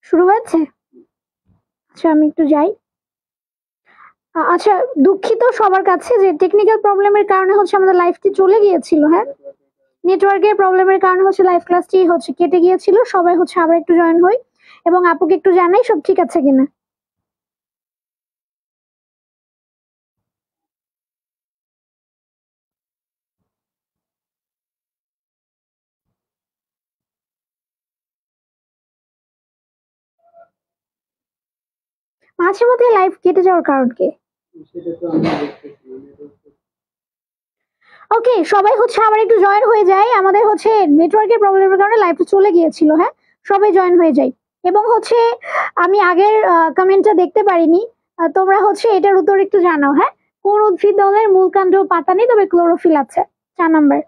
শুরু হয়েছে? আচ্ছা আমি একটু যাই। আচ্ছা, দুঃখিত সবার কাছে যে টেকনিক্যাল প্রবলেমের কারণে হচ্ছে আমাদের লাইভটি চলে গিয়েছিল। হ্যাঁ, নেটওয়ার্কের প্রবলেমের কারণে হচ্ছে লাইভ ক্লাসটি হচ্ছে কেটে গিয়েছিল। সবাই হচ্ছে আবার একটু জয়েন হই এবং আপুকে একটু জানাই সব ঠিক আছে কিনা। মাঝে মধ্যে লাইভ কেটে যাওয়ার কারণ কি? ওকে, সবাই হচ্ছে আবার একটু জয়েন হয়ে যায়। আমাদের হচ্ছে নেটওয়ার্কের প্রবলেমের কারণে লাইভটা চলে গিয়েছিল। হ্যাঁ, সবাই জয়েন হয়ে যায়। এবং হচ্ছে আমি আগের কমেন্টটা দেখতে পারিনি। তোমরা হচ্ছে এটার উত্তর একটু জানাও। হ্যাঁ, কোন উদ্ভিদ দলের মূল কাণ্ড পাতা নেই তবে ক্লোরোফিল আছে? 4 নাম্বার।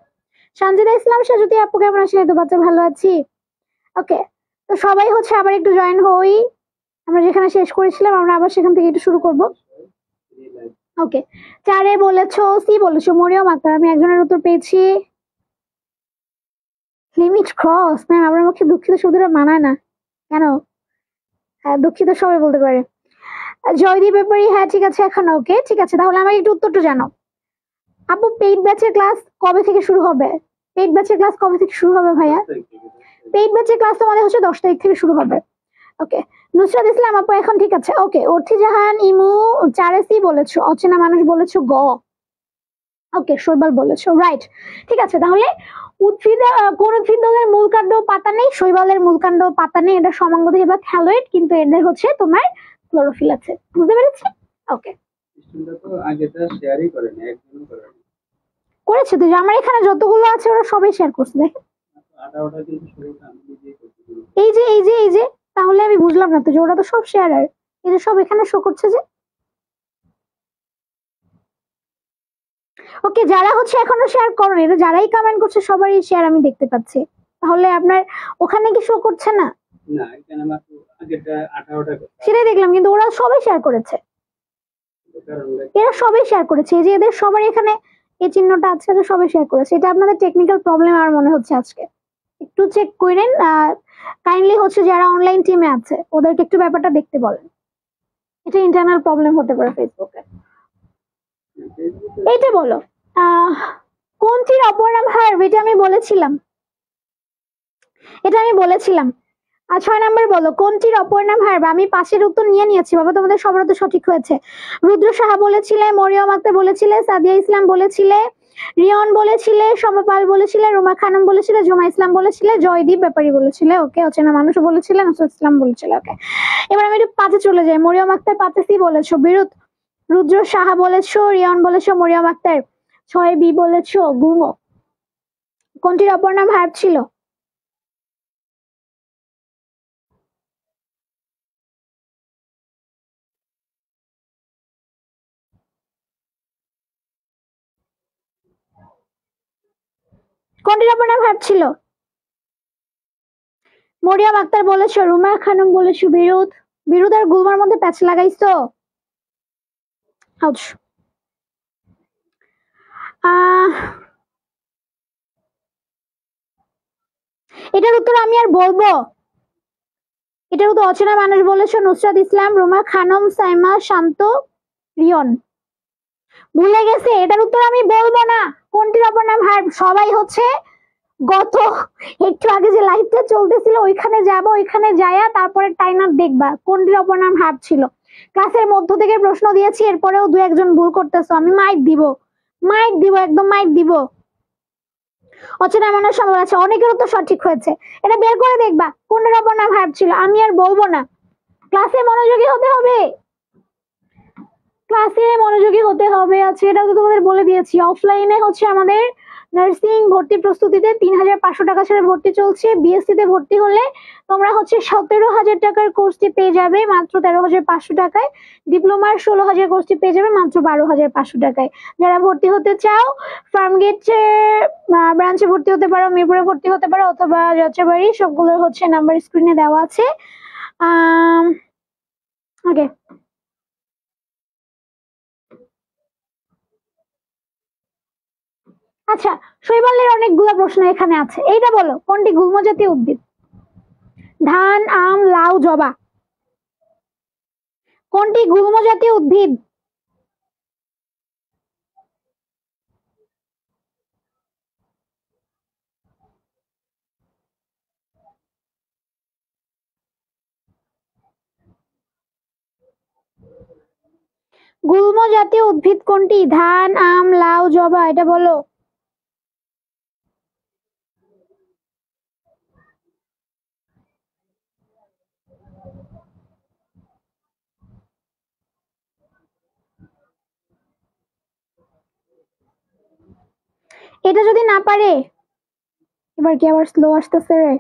সঞ্জিদা ইসলাম সেজুতি আপু কেমন আছেন? তো বাচ্চা ভালো আছি। ওকে, তো সবাই হচ্ছে আবার একটু জয়েন হই। আমরা যেখানে শেষ করেছিলাম আমরা আবার সেখান থেকে একটু শুরু করব। ওকে, 4 বলেছো, সি বলেছো মরিয়ম আক্তার। আমি একজনের উত্তর পেয়েছি। লিমিট ক্রস ম্যাম, আমার মুখে দুঃখিত শব্দটা মানায় না কেন? হ্যাঁ, দুঃখিত সবাই বলতে পারে। জয়দীপ ব্যাপারী, হ্যাঁ ঠিক আছে এখন। ওকে ঠিক আছে, তাহলে আমাকে একটু উত্তরটা জানো। আপু পেইড ব্যাচের ক্লাস কবে থেকে শুরু হবে? পেইড ব্যাচের ক্লাস কবে থেকে শুরু হবে ভাইয়া? পেইড ব্যাচের ক্লাস তোমাদের হচ্ছে 10 তারিখ থেকে শুরু হবে। ওকে, নুসরাত ইসলাম আপু এখন ঠিক আছে। ওকে, অর্থি জাহান ইমু 4 সি বলেছো, অচেনা মানুষ বলেছো গ। ওকে, শৈবাল বলেছো, রাইট। ঠিক আছে, তাহলে উদ্ভিদ কোন উদ্ভিদ দলের মূল কাণ্ড পাতা নেই? শৈবালের মূল কাণ্ড পাতা নেই, এটা সমাঙ্গদী বা থ্যালয়েড, কিন্তু এদের হচ্ছে তোমার ক্লোরোফিল আছে। বুঝতে পেরেছি? ওকে, করেছে তো, আমার এখানে যতগুলো আছে ওরা সবাই শেয়ার করছে। দেখেন, এই যে তাহলে আমি বুঝলাম না তো যে ওরা তো সব শেয়ারার, এই যে সব এখানে শো করছে যে। ওকে, যারা হচ্ছে এখনো শেয়ার করেন, এটা যারাই কমেন্ট করছে সবারই শেয়ার আমি দেখতে পাচ্ছি। তাহলে আপনার ওখানে কি শো করছে না? সেটাই দেখলাম, কিন্তু ওরা সবাই শেয়ার করেছে। এরা সবাই শেয়ার করেছে, এই যে এদের সবার এখানে এই চিহ্নটা আছে, এরা সবাই শেয়ার করেছে। এটা আপনাদের টেকনিক্যাল প্রবলেম আর মনে হচ্ছে আজকে। একটু চেক করেন, কাইন্ডলি হচ্ছে যারা অনলাইন টিমে আছে ওদেরকে একটু ব্যাপারটা দেখতে বলেন। এটা ইন্টারনাল প্রবলেম হতে পারে ফেসবুকে। এইটা বলো, কোনটির অপর নাম হার্ব? এটা আমি বলেছিলাম। আর 6 নাম্বার বলো, কোনটির অপর নাম হার্ব? আমি 5-এর উত্তর নিয়ে নিয়েছি বাবা, তোমাদের সবার তো সঠিক হয়েছে। রুদ্র সাহা বলেছিলে, মরিয়ম আক্তার বলেছিলে, সাদিয়া ইসলাম বলেছিলে, রিয়ন বলেছিলে, সমপাল বলেছিলে, রুমা খানম বলেছিলে, জুমা ইসলাম বলেছিলে, জয়দীপ ব্যাপারী বলেছিলে। ওকে, অচেনা মানুষ বলেছিলে, নসরত ইসলাম বলেছিলে। ওকে, এবার আমি একটু 5-এ চলে যাই। মরিয়ম আক্তার 5-এ সি বলেছো, বিরুদ্ধ রুদ্র সাহা বলেছো, রিয়ন বলেছো, মরিয়ম আক্তার 6 বি বলেছো, গুমো। কোনটির অপর নাম হার্ব ছিল? কোনটির অপর নাম হার্ব ছিল? মরিয়ম আক্তার বলেছো, রুমা খানম বলেছো, বিরুদ আর গুলমার মধ্যে প্যাচ লাগাইছো। আউচ। এটার উত্তর আমি আর বলবো? এটার উত্তর অচেনা মানুষ বলেছো, নুসরাত ইসলাম, রুমা খানম, সাইমা, শান্ত, রিয়ন। ভুলে গেছে, এটার উত্তর আমি বলবো না। কোনটির অপর নাম হার্ব? সবাই হচ্ছে গত একটু আগে যে লাইভটা চলতেছিল ওইখানে যাব, ওইখানে যায়া তারপরে টাইমার দেখবা কোনটির অপর নাম হার্ব ছিল। ক্লাসের মধ্য থেকে প্রশ্ন দিয়েছি, এরপরেও 2-1 ভুল করতেছো, আমি মাইক দিব, একদম মাইক দিব। অচেনা মানুষ সম্ভব আছে, অনেকের তো সঠিক হয়েছে। এটা বের করে দেখবা কোনটার অপর নাম হার্ব ছিল। আমি আর বলবো না, ক্লাসে মনোযোগী হতে হবে, আছে এটা তো তোমাদের বলে দিয়েছি। অফলাইনে হচ্ছে আমাদের নার্সিং ভর্তি প্রস্তুতিতে 3,500 টাকা ছাড়া ভর্তি চলছে। বিএসসি তে ভর্তি হলে তোমরা হচ্ছে 17,000 টাকার কোর্সটি পেয়ে যাবে মাত্র 13,500 টাকায়। ডিপ্লোমার 16,000 কোর্সটি পেয়ে যাবে মাত্র 12,500 টাকায়। যারা ভর্তি হতে চাও ফার্মগেট ব্রাঞ্চে ভর্তি হতে পারো, মিরপুরে ভর্তি হতে পারো, অথবা যাত্রাবাড়ি, সবগুলোর হচ্ছে নাম্বার স্ক্রিনে দেওয়া আছে। ওকে, আচ্ছা, শৈবালের অনেকগুলো প্রশ্ন এখানে আছে। এইটা বলো, কোনটি গুল্ম জাতীয় উদ্ভিদ? ধান, আম, লাউ, জবা। কোনটি গুল্ম জাতীয় উদ্ভিদ? গুল্ম জাতীয় উদ্ভিদ কোনটি? ধান, আম, লাউ, জবা, এটা বলো। এটা যদি না পারে, এবার কি আবার স্লো আসতেছে রে?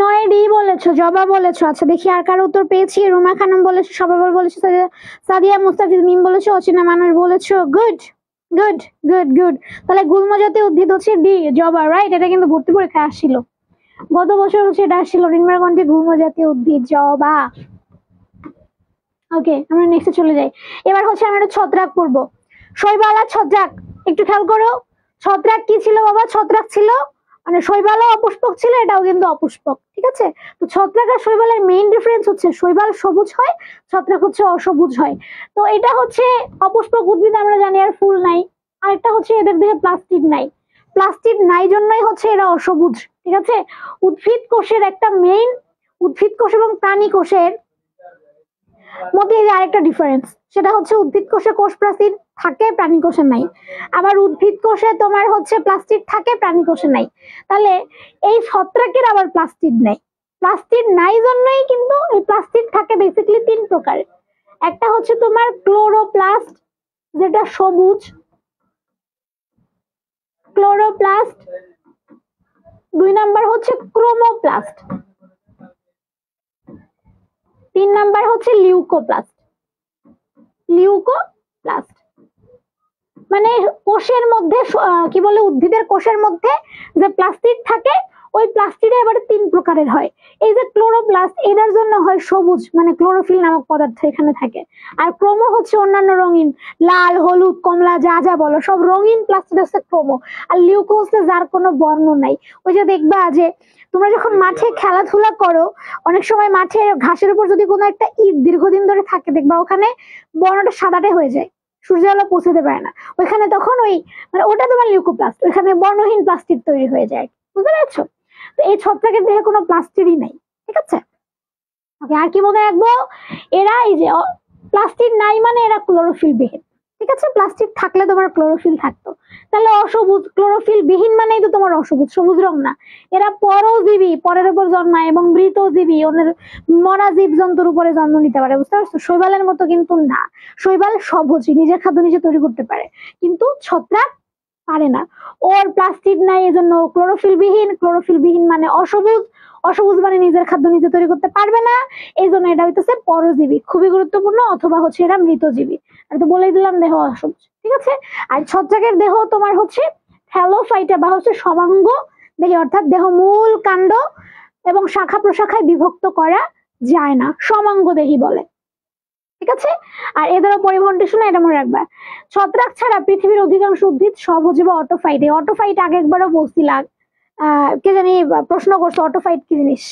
নয় ডি বলেছো, জবা বলেছো। আচ্ছা দেখি আর কারো উত্তর পেয়েছি। রুমা খানম বলেছো, সবাই বলেছো, সাদিয়া মুস্তাফিজ মিম বলেছো, অচেনা মানুষ বলেছো। Good good good good. তাহলে গুল্ম জাতীয় উদ্ভিদ হচ্ছে ডি, জবা, রাইট। এটা কিন্তু ভর্তি পরীক্ষা আসছিল, গত বছর হচ্ছে এটা আসছিল। নিম্নকণ্ঠে গুল্ম জাতীয় উদ্ভিদ জবা। ওকে, আমরা নেক্সটে চলে যাই। এবার হচ্ছে আমরা একটা ছত্রাক পড়বো। শৈবাল আর ছত্রাক, একটু খেয়াল করো। ছত্রাক কি ছিল বাবা? ছত্রাক ছিল মানে শৈবালও অপুষ্পক ছিল, এটাও কিন্তু অপুষ্পক, ঠিক আছে? তো ছত্রাক আর শৈবালের মেইন ডিফারেন্স হচ্ছে শৈবাল সবুজ হয়, ছত্রাক হচ্ছে অসবুজ হয়। তো এটা হচ্ছে অপুষ্পক উদ্ভিদ, আমরা জানি, আর ফুল নাই। আরেকটা হচ্ছে এদের দেহে প্লাস্টিড নাই। প্লাস্টিড নাই জন্যই হচ্ছে এরা অসবুজ, ঠিক আছে? উদ্ভিদ কোষের একটা মেইন, উদ্ভিদ কোষ এবং প্রাণী কোষের মধ্যে এই যে আরেকটা ডিফারেন্স, সেটা হচ্ছে উদ্ভিদ কোষে কোষ প্রাচীর থাকে, প্রাণী কোষে নাই। আবার উদ্ভিদ কোষে তোমার হচ্ছে প্লাস্টিড থাকে, প্রাণী কোষে নাই। তাহলে এই ছত্রাকের আবার প্লাস্টিড নাই। প্লাস্টিড নাই জন্যই কিন্তু এই প্লাস্টিড থাকে বেসিক্যালি তিন প্রকার। একটা হচ্ছে তোমার ক্লোরোপ্লাস্ট, যেটা সবুজ, ক্লোরোপ্লাস্ট। দুই নাম্বার হচ্ছে ক্রোমোপ্লাস্ট, তিন নাম্বার হচ্ছে লিউকোপ্লাস্ট। লিউকোপ্লাস্ট মানে কোষের মধ্যে কি বলে, উদ্ভিদের কোষের মধ্যে যে প্লাস্টিড থাকে, ওই প্লাস্টিডে এবার তিন প্রকারের হয়। এই যে ক্লোরোপ্লাস্ট, এটার জন্য হয় সবুজ, মানে ক্লোরোফিল নামক পদার্থ এখানে থাকে। আর ক্রোমো হচ্ছে অন্যান্য রঙিন, লাল, হলুদ, কমলা, যা যা বলো সব রঙিন প্লাস্টিড হচ্ছে ক্রোমো। আর লিউকো হচ্ছে যার কোনো বর্ণ নাই। ওই যে দেখবা যে তোমরা যখন মাঠে খেলাধুলা করো, অনেক সময় মাঠে ঘাসের উপর যদি কোনো একটা ইট দীর্ঘদিন ধরে থাকে, দেখবা ওখানে বর্ণটা সাদাটে হয়ে যায়, সূর্য আলো পৌঁছতে পারে না ওইখানে, তখন ওই মানে ওটা তোমার লিউকোপ্লাস্ট, ওইখানে বর্ণহীন প্লাস্টিক তৈরি হয়ে যায়, বুঝতে পারছো? তো এই ছত্রাকের দেহে কোনো প্লাস্টিকই নাই, ঠিক আছে? ওকে, আর কি মনে রাখবো? এরা এই যে প্লাস্টিক নাই মানে এরা ক্লোরোফিল বিহীন, ঠিক আছে? প্লাস্টিক থাকলে তোমার ক্লোরোফিল থাকতো, তাহলে অসবুজ। ক্লোরোফিল বিহীন মানেই তো তোমার অসবুজ, সবুজ রং না। এরা পরজীবী, পরের উপর জন্মায়, এবং মৃতজীবী, অন্যের মরা জীব জন্তুর উপরে জন্ম নিতে পারে, বুঝতে পারছো? শৈবালের মতো কিন্তু না। শৈবাল সবুজই, নিজের খাদ্য নিজে তৈরি করতে পারে, কিন্তু ছত্রাক পারে না। ওর প্লাস্টিক নাই, এজন্য ক্লোরোফিল বিহীন। ক্লোরোফিল বিহীন মানে অসবুজ, অসবুজ মানে নিজের খাদ্য নিজে তৈরি করতে পারবে না, এই জন্য এটা হইতেছে পরজীবী, খুবই গুরুত্বপূর্ণ। অথবা হচ্ছে এরা মৃতজীবী, আর তো বলেই দিলাম দেহ অসবুজ, ঠিক আছে? আর ছত্রাকের দেহ তোমার হচ্ছে থ্যালোফাইটা বা হচ্ছে সমাঙ্গ দেহে, অর্থাৎ দেহ মূল, কাণ্ড এবং শাখা প্রশাখায় বিভক্ত করা যায় না, সমাঙ্গ দেহি বলে, ঠিক আছে? আর এদেরও পরিবহনটি শুনে এটা মনে রাখবা। ছত্রাক ছাড়া পৃথিবীর অধিকাংশ উদ্ভিদ সহজীব অটোফাইট। এই অটোফাইট আগে একবারও বলছিলাম, কে জানি প্রশ্ন করছে অটোফাইট কি জিনিস।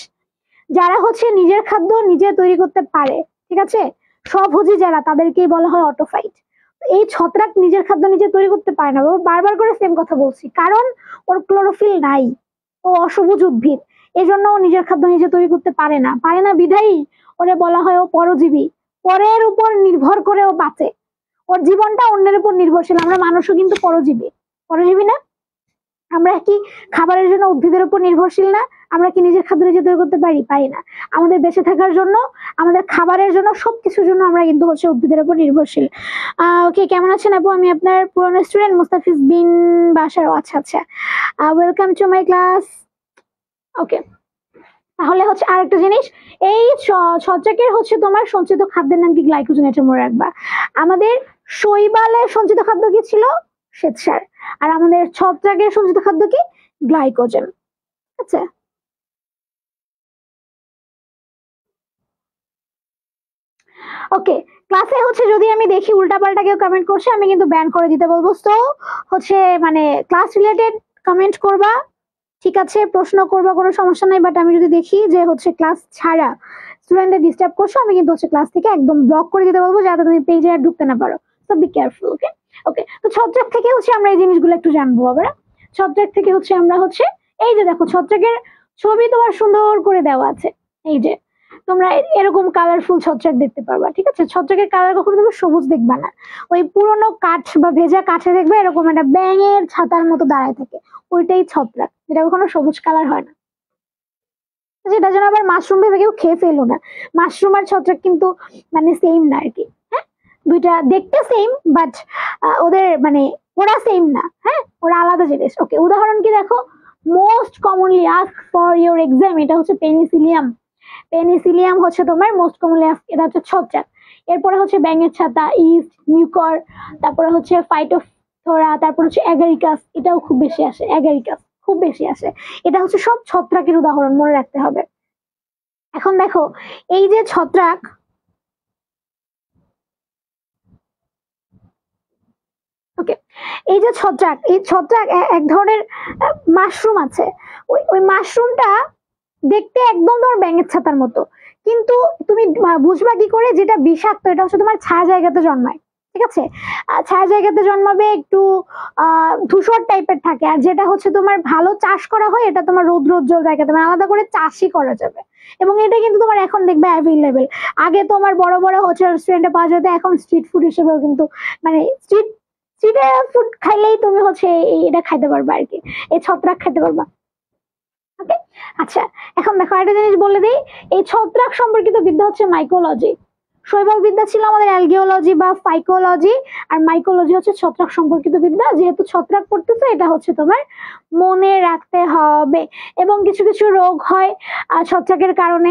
যারা হচ্ছে নিজের খাদ্য নিজে তৈরি করতে পারে, ঠিক আছে, স্বভোজী যারা, তাদেরকেই বলা হয় অটোফাইট। এই ছত্রাক নিজের খাদ্য নিজে তৈরি করতে পারে না, বারবার করে সেম কথা বলছি, কারণ ওর ক্লোরোফিল নাই, ও অসবুজ উদ্ভিদ, এজন্য ও নিজের খাদ্য নিজে তৈরি করতে পারে না। পারে না বিধায়ী ওরে বলা হয় ও পরজীবী, পরের উপর নির্ভর করে ও বাঁচে, ওর জীবনটা অন্যের উপর নির্ভরশীল। আমরা মানুষও কিন্তু পরজীবী, পরজীবী না? আমরা কি খাবারের জন্য উদ্ভিদের উপর নির্ভরশীল না? আমরা কি নিজের খাদ্য নিজে তৈরি করতে পারি? পারি না। আমাদের বেঁচে থাকার জন্য, আমাদের খাবারের জন্য, সবকিছুর জন্য আমরা কিন্তু হচ্ছে উদ্ভিদের উপর নির্ভরশীল। ওকে, কেমন আছেন আপু? আমি আপনার পুরনো স্টুডেন্ট মুস্তাফিজ বিন বাশার। আচ্ছা আচ্ছা, ওয়েলকাম টু মাই ক্লাস। ওকে, তাহলে হচ্ছে আরেকটা জিনিস, এই ছত্রাকের হচ্ছে তোমার সঞ্চিত খাদ্যের নাম কি? গ্লাইকোজেন, এটা মনে রাখবা। আমাদের শৈবালের সঞ্চিত খাদ্য কি ছিল? শ্বেতসার। আর আমাদের ছত্রাকের সঞ্চিত খাদ্য কি? গ্লাইকোজেন, ঠিক আছে? ওকে, ক্লাসে হচ্ছে যদি আমি দেখি উল্টাপাল্টা কেউ কমেন্ট করছে আমি কিন্তু ব্যান করে দিতে বলবো। তো হচ্ছে মানে ক্লাস রিলেটেড কমেন্ট করবা, ঠিক আছে, প্রশ্ন করবা, কোনো সমস্যা নাই। বাট আমি যদি দেখি যে হচ্ছে ক্লাস ছাড়া স্টুডেন্টদের ডিস্টার্ব করছো, আমি কিন্তু হচ্ছে ক্লাস থেকে একদম ব্লক করে দিতে বলবো, যাতে তুমি পেজে আর ঢুকতে না পারো। তো বি কেয়ারফুল। ওকে ওকে, তো ছত্রাক থেকে হচ্ছে আমরা এই জিনিসগুলো একটু জানবো। আবার ছত্রাক থেকে হচ্ছে আমরা হচ্ছে এই যে দেখো ছত্রাকের ছবি তোমার সুন্দর করে দেওয়া আছে। এই যে তোমরা এরকম কালারফুল ছত্রাক দেখতে পারবা, ঠিক আছে। ছত্রাকের কালার কখনো তুমি সবুজ দেখবা না, ওই পুরোনো কাঠ বা ভেজা কাঠে দেখবে এরকম একটা ব্যাঙের ছাতার মতো দাঁড়ায় থাকে, ওইটাই ছত্রাক, যেটা কখনো সবুজ কালার হয় না। যেটা যেন আবার মাশরুম ভেবে কেউ খেয়ে ফেলো না, মাশরুম আর ছত্রাক কিন্তু মানে সেম না আর কি। হ্যাঁ, দুইটা দেখতে সেম বাট ওদের মানে ওরা সেম না, হ্যাঁ, ওরা আলাদা জিনিস। ওকে, উদাহরণ কি দেখো, most commonly ask for your exam, এটা হচ্ছে পেনিসিলিয়াম। পেনিসিলিয়াম হচ্ছে তোমার মোস্ট কমনলি আস্ক, এটা হচ্ছে ছত্রাক। এরপরে হচ্ছে ব্যাঙের ছাতা, ইস্ট, মিউকর, তারপরে হচ্ছে ফাইটোথোরা, তারপর হচ্ছে অ্যাগারিকাস, এটাও খুব বেশি আসে, অ্যাগারিকাস খুব বেশি আসে। এটা হচ্ছে সব ছত্রাকের উদাহরণ, মনে রাখতে হবে। এখন দেখো এই যে ছত্রাক, ওকে, এই যে ছত্রাক, এই ছত্রাক এক ধরনের মাশরুম আছে। ওই মাশরুমটা দেখতে একদম তোমার ব্যাঙের ছাতার মতো, কিন্তু তুমি বুঝবা কি করে যেটা বিষাক্ত? এটা হচ্ছে তোমার ছায়া জায়গাতে জন্মায়, ঠিক আছে। ছায়া জায়গাতে জন্মাবে, একটু ধূসর টাইপের থাকে। আর যেটা হচ্ছে তোমার ভালো চাষ করা হয়, এটা তোমার রৌদ্রোজ্জ্বল জায়গাতে, মানে আলাদা করে চাষই করা যাবে। এবং এটা কিন্তু তোমার এখন দেখবে অ্যাভেলেবেল, আগে তোমার বড় বড় হচ্ছে রেস্টুরেন্টে পাওয়া যেত, এখন স্ট্রিট ফুড হিসেবেও কিন্তু মানে স্ট্রিটে ফুড খাইলেই তুমি হচ্ছে এটা খাইতে পারবা আর কি, এই ছত্রাক খাইতে পারবা। ওকে, আচ্ছা, এখন দেখো একটা জিনিস বলে দিই, এই ছত্রাক সম্পর্কিত বিদ্যা হচ্ছে মাইকোলজি। শৈবাল বিদ্যা ছিল আমাদের অ্যালগিওলজি বা ফাইকোলজি, আর মাইকোলজি হচ্ছে ছত্রাক সম্পর্কিত বিদ্যা। যেহেতু ছত্রাক পড়তেছে, এটা হচ্ছে তোমার মনে রাখতে হবে। এবং কিছু কিছু রোগ হয় ছত্রাকের কারণে,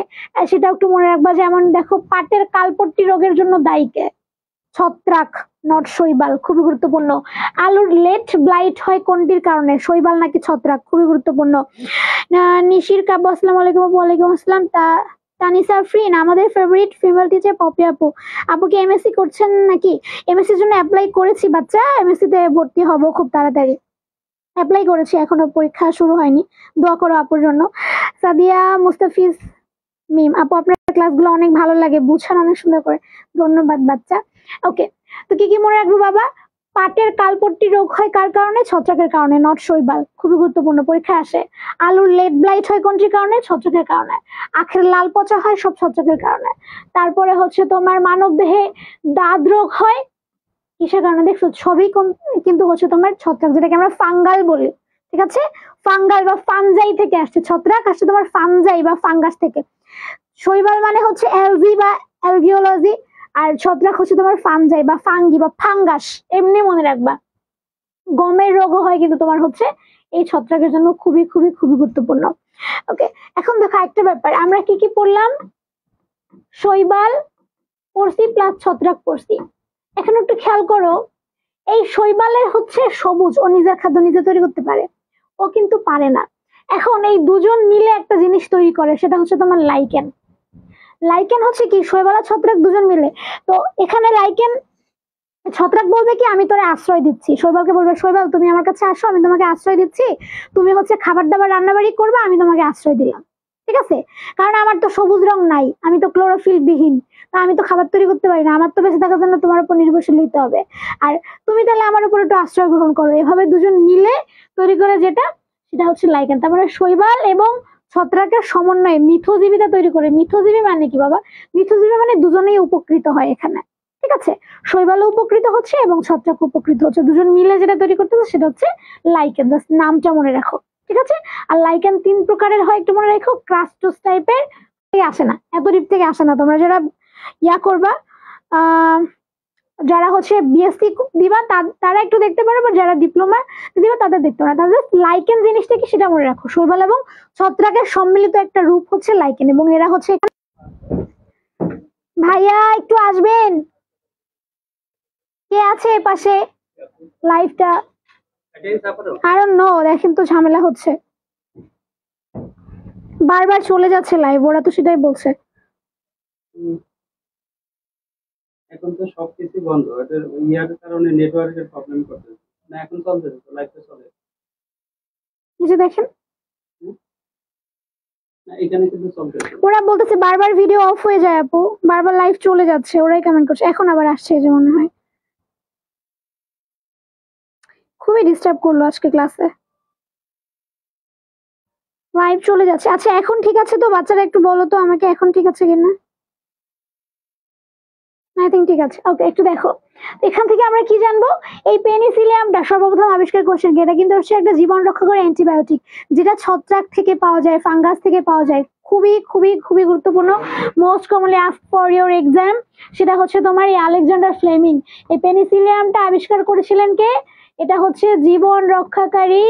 সেটা একটু মনে রাখবা। যেমন দেখো, পাটের কালপট্টি রোগের জন্য দায়ী কে? ছত্রাক, নট শৈবাল, খুবই গুরুত্বপূর্ণ। আলুর লেট ব্লাইট হয় কোনটির কারণে? শৈবাল নাকি ছত্রাক? খুবই গুরুত্বপূর্ণ। নিশির কাব্য, আসসালামু আলাইকুম। ওয়ালাইকুম আসসালাম। তানিসা ফ্রিন, আমাদের ফেভারিট ফিমেল টিচার পপি আপু। আপু কি এমএসসি করছেন নাকি? এমএসসি এর জন্য অ্যাপ্লাই করেছি বাচ্চা, এমএসসি তে ভর্তি হব খুব তাড়াতাড়ি। অ্যাপ্লাই করেছি, এখনো পরীক্ষা শুরু হয়নি, দোয়া করো আপুর জন্য। সাদিয়া মুস্তাফিজ মিম, আপু আপনার ক্লাসগুলো অনেক ভালো লাগে, বুঝান অনেক সুন্দর করে, ধন্যবাদ বাচ্চা। ওকে, তো কি কি মনে রাখবো বাবা? পাটের কালপট্টি রোগ হয় কার কারণে? ছত্রাকের কারণে, নট শৈবাল, খুবই গুরুত্বপূর্ণ, পরীক্ষায় আসে। আলুর লেট ব্লাইট হয় কোনটির কারণে? ছত্রাকের কারণে। আখের লাল পচা হয় সব ছত্রাকের কারণে। তারপরে হচ্ছে তোমার মানব দেহে দাঁত রোগ হয় কিসের কারণে? দেখছো, সবই কিন্তু হচ্ছে তোমার ছত্রাক, যেটাকে আমরা ফাঙ্গাল বলি, ঠিক আছে। ফাঙ্গাল বা ফানজাই থেকে আসছে, ছত্রাক আসছে তোমার ফানজাই বা ফাঙ্গাস থেকে। শৈবাল মানে হচ্ছে অ্যালজি বা অ্যালগিওলজি, আর ছত্রাক হচ্ছে তোমার ফানজাই বা ফাঙ্গি বা ফাঙ্গাস, এমনি মনে রাখবা। গমের রোগও হয় কিন্তু তোমার হচ্ছে এই ছত্রাকের জন্য খুবই খুবই খুবই গুরুত্বপূর্ণ। ওকে, এখন দেখো একটা ব্যাপার, আমরা কি কি পড়লাম? শৈবাল পড়ছি প্লাস ছত্রাক পড়ছি। এখন একটু খেয়াল করো, এই শৈবালের হচ্ছে সবুজ, ও নিজের খাদ্য নিজে তৈরি করতে পারে, ও কিন্তু পারে না। এখন এই দুজন মিলে একটা জিনিস তৈরি করে, সেটা হচ্ছে তোমার লাইকেন। লাইকেন হচ্ছে কি? শৈবাল আর ছত্রাক দুজন মিলে। তো এখানে লাইকেন, ছত্রাক বলবে কি আমি তোরে আশ্রয় দিচ্ছি, শৈবালকে বলবে শৈবাল তুমি আমার কাছে আসো, আমি তোমাকে আশ্রয় দিচ্ছি, তুমি হচ্ছে খাবার দাবার রান্নাবাড়ি করবা, আমি তোমাকে আশ্রয় দিলাম, ঠিক আছে। কারণ আমার তো সবুজ রং নাই, আমি তো ক্লোরোফিল বিহীন, তা আমি তো খাবার তৈরি করতে পারি না, আমার তো বেঁচে থাকার জন্য তোমার উপর নির্ভরশীল হইতে হবে। আর তুমি তাহলে আমার উপর একটু আশ্রয় গ্রহণ করো, এভাবে দুজন মিলে তৈরি করে যেটা, সেটা হচ্ছে লাইকেন। তারপরে শৈবাল এবং ছত্রাকের সমন্বয়ে মিথজীবীটা তৈরি করে। মিথজীবী মানে কি বাবা? মিথজীবী মানে দুজনেই উপকৃত হয় এখানে, ঠিক আছে। শৈবাল উপকৃত হচ্ছে এবং ছত্রাক উপকৃত হচ্ছে, দুজন মিলে যেটা তৈরি করতেছে সেটা হচ্ছে লাইকেন। নামটা মনে রাখো, ঠিক আছে। আর লাইকেন তিন প্রকারের হয়, একটু মনে রাখো। ক্রাস্টোস টাইপের আসে না, এত ডিপ থেকে আসে না। তোমরা যারা ইয়া করবা, যারা হচ্ছে বিএসসি দিবা তারা একটু দেখতে পারো, বা যারা ডিপ্লোমা দিবা তাদের দেখতে পারো। তাদের লাইকেন জিনিসটা কি সেটা মনে রাখো। শৈবাল এবং ছত্রাকের সম্মিলিত একটা রূপ হচ্ছে লাইকেন, এবং এরা হচ্ছে, ভাইয়া একটু আসবেন, কে আছে পাশে লাইভটা? I don't know, দেখেন তো ঝামেলা হচ্ছে, বারবার চলে যাচ্ছে লাইভ, ওরা তো সেটাই বলছে। এখন তো সবকিছু বন্ধ, এটার ইয়ার কারণে নেটওয়ার্কের প্রবলেম করতেছে। না এখন চলতেছে তো, লাইভটা চলে। এই যে দেখেন, হুম? না এখানে কিন্তু চলতেছে। ওরা বলতেছে বারবার ভিডিও অফ হয়ে যায় আপু, বারবার লাইভ চলে যাচ্ছে, ওরাই কমেন্ট করছে, এখন আবার আসছে এই যে মনে হয়। খুবই ডিস্টার্ব করলো আজকে ক্লাসে, লাইভ চলে যাচ্ছে। আচ্ছা এখন ঠিক আছে তো বাচ্চারা, একটু বলো তো আমাকে এখন ঠিক আছে কিনা। আই থিঙ্ক ঠিক আছে। ওকে, একটু দেখো এখান থেকে আমরা কি জানবো। এই পেনিসিলিয়ামটা সর্বপ্রথম আবিষ্কার করছেন কে? এটা কিন্তু হচ্ছে একটা জীবন রক্ষাকারী অ্যান্টিবায়োটিক, যেটা ছত্রাক থেকে পাওয়া যায়, ফাঙ্গাস থেকে পাওয়া যায়। খুবই খুবই খুবই গুরুত্বপূর্ণ, most commonly ask for your exam. সেটা হচ্ছে তোমার এই আলেকজান্ডার ফ্লেমিং। এই পেনিসিলিয়ামটা আবিষ্কার করেছিলেন কে? এটা হচ্ছে জীবন রক্ষাকারী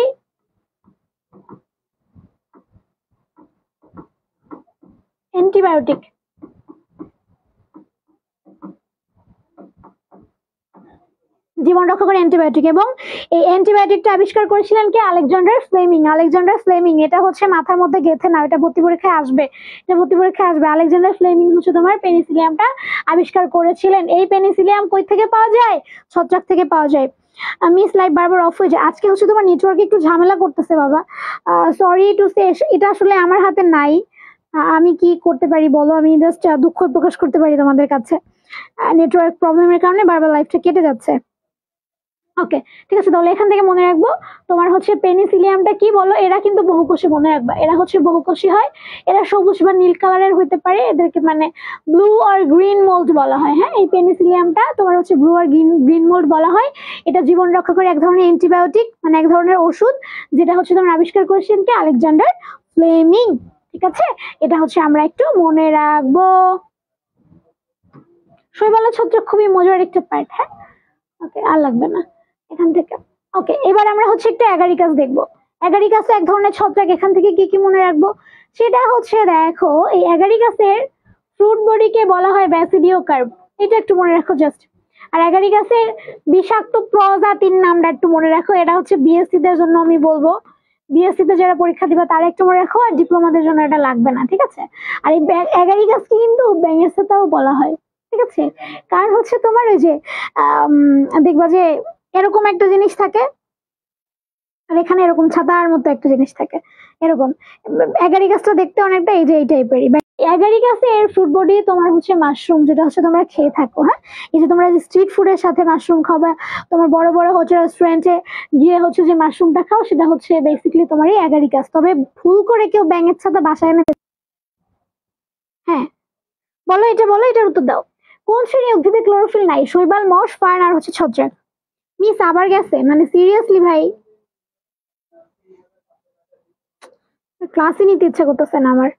অ্যান্টিবায়োটিক। জীবন রক্ষাকারী অ্যান্টিবায়োটিক, এবং এই অ্যান্টিবায়োটিকটা আবিষ্কার করেছিলেন কে? Alexander Fleming. আলেকজান্ডার ফ্লেমিং, এটা হচ্ছে মাথার মধ্যে গেথে না, এটা ভর্তি পরীক্ষায় আসবে, এটা ভর্তি পরীক্ষায় আসবে। আলেকজান্ডার ফ্লেমিং হচ্ছে তোমার পেনিসিলিয়ামটা আবিষ্কার করেছিলেন। এই পেনিসিলিয়াম কই থেকে পাওয়া যায়? ছত্রাক থেকে পাওয়া যায়। মিস লাইভ বারবার অফ হয়ে যায়, আজকে হচ্ছে তোমার নেটওয়ার্ক একটু ঝামেলা করতেছে বাবা, সরি টু সে। এটা আসলে আমার হাতে নাই, আমি কি করতে পারি বলো, আমি জাস্ট দুঃখ প্রকাশ করতে পারি তোমাদের কাছে। নেটওয়ার্ক প্রবলেমের কারণে বারবার লাইভটা কেটে যাচ্ছে। ওকে ঠিক আছে, তাহলে এখান থেকে মনে রাখবো তোমার হচ্ছে পেনিসিলিয়ামটা কি বলো। এরা কিন্তু বহুকোষী, মনে রাখবা এরা হচ্ছে বহুকোষী হয়। এরা সবুজ বা নীল কালারের হইতে পারে, এদেরকে মানে ব্লু আর গ্রিন মোল্ড বলা হয়। হ্যাঁ, এই পেনিসিলিয়ামটা তোমার হচ্ছে ব্লু আর গ্রিন মোল্ড বলা হয়। এটা জীবন রক্ষা করে এক ধরনের অ্যান্টিবায়োটিক, মানে এক ধরনের ওষুধ, যেটা হচ্ছে তোমার আবিষ্কার করেছেন কে? Alexander Fleming. ঠিক আছে, এটা হচ্ছে আমরা একটু মনে রাখবো। শৈবালের ছত্রাক খুবই মজার একটা পার্ট। হ্যাঁ, ওকে আর লাগবে না এখান থেকে। ওকে, এবার আমরা হচ্ছে একটু অ্যাগারিকাস দেখবো। অ্যাগারিকাস এক ধরনের ছত্রাক, এখান থেকে কি কি মনে রাখবো সেটা হচ্ছে দেখো, এই অ্যাগারিকাসের ফ্রুট বডিকে বলা হয় ব্যাসিডিও কার্প, এটা একটু মনে রাখো জাস্ট। আর অ্যাগারিকাসের বিষাক্ত প্রজাতির নামটা একটু মনে রাখো, এটা হচ্ছে বিএসসি দের জন্য আমি বলবো, বিএসসি তে যারা পরীক্ষা দিবা তারা একটু মনে রাখো, আর ডিপ্লোমাদের জন্য এটা লাগবে না। ঠিক আছে, আর এই অ্যাগারিকাসকে কিন্তু ব্যাঙের সাথেও বলা হয়। ঠিক আছে, কারণ হচ্ছে তোমার ওই যে দেখবা যে এরকম একটা জিনিস থাকে, আর এখানে এরকম ছাতার মতো একটা জিনিস থাকে, এরকম। অ্যাগারিকাসটা দেখতে অনেকটা এই যে এই টাইপেরই। অ্যাগারিকাসের ফ্রুট বডি তোমার হচ্ছে মাশরুম, যেটা হচ্ছে তোমরা খেয়ে থাকো। হ্যাঁ, এই যে তোমরা যে স্ট্রিট ফুডের সাথে মাশরুম খাবা, তোমার বড় বড় হচ্ছে রেস্টুরেন্টে গিয়ে হচ্ছে যে মাশরুমটা খাও, সেটা হচ্ছে বেসিক্যালি তোমার এই অ্যাগারিকাস। তবে ভুল করে কেউ ব্যাঙের ছাতা বাসায় এনে, হ্যাঁ বলো, এটা বলো, এটার উত্তর দাও। কোন শ্রেণী উদ্ভিদে ক্লোরোফিল নাই? শৈবাল, মশ, ফার্ন আর হচ্ছে ছত্রাক। মিস আবার গেছে, মানে সিরিয়াসলি ভাই, ক্লাসই নিতে ইচ্ছা করতেছে না আমার।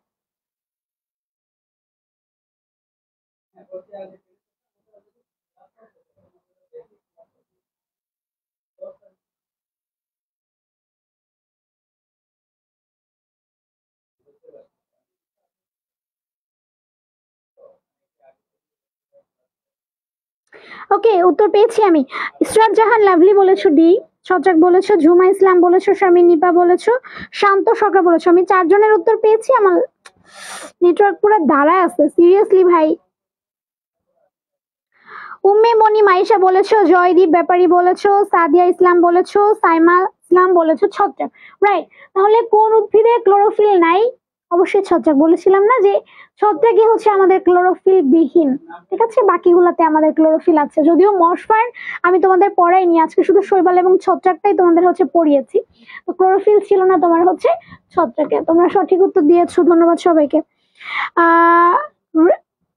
ওকে, উত্তর পেয়েছি আমি। ইসরাত জাহান লাভলি বলেছো ডি, ছত্রাক বলেছো, ঝুমা ইসলাম বলেছো, শারমিন নিপা বলেছো, শান্ত সরকার বলেছো। আমি 4 জনের উত্তর পেয়েছি। আমার নেটওয়ার্ক পুরো দাঁড়ায় আছে সিরিয়াসলি ভাই। উম্মে মনি মাইশা বলেছো, জয়দীপ ব্যাপারী বলেছো, সাদিয়া ইসলাম বলেছো, সাইমা ইসলাম বলেছো ছত্রাক। রাইট, তাহলে কোন উদ্ভিদে ক্লোরোফিল নাই? অবশ্যই ছত্রাক। বলেছিলাম না যে ছত্রাকই হচ্ছে আমাদের ক্লোরোফিল বিহীন। ঠিক আছে, বাকিগুলাতে আমাদের ক্লোরোফিল আছে, যদিও মশফার্ন আমি তোমাদের পড়াইনি, আজকে শুধু শৈবাল এবং ছত্রাকটাই তোমাদের হচ্ছে পড়িয়েছি। তো ক্লোরোফিল ছিল না তোমার হচ্ছে ছত্রাকে। তোমরা সঠিক উত্তর দিয়েছো, ধন্যবাদ সবাইকে। আহ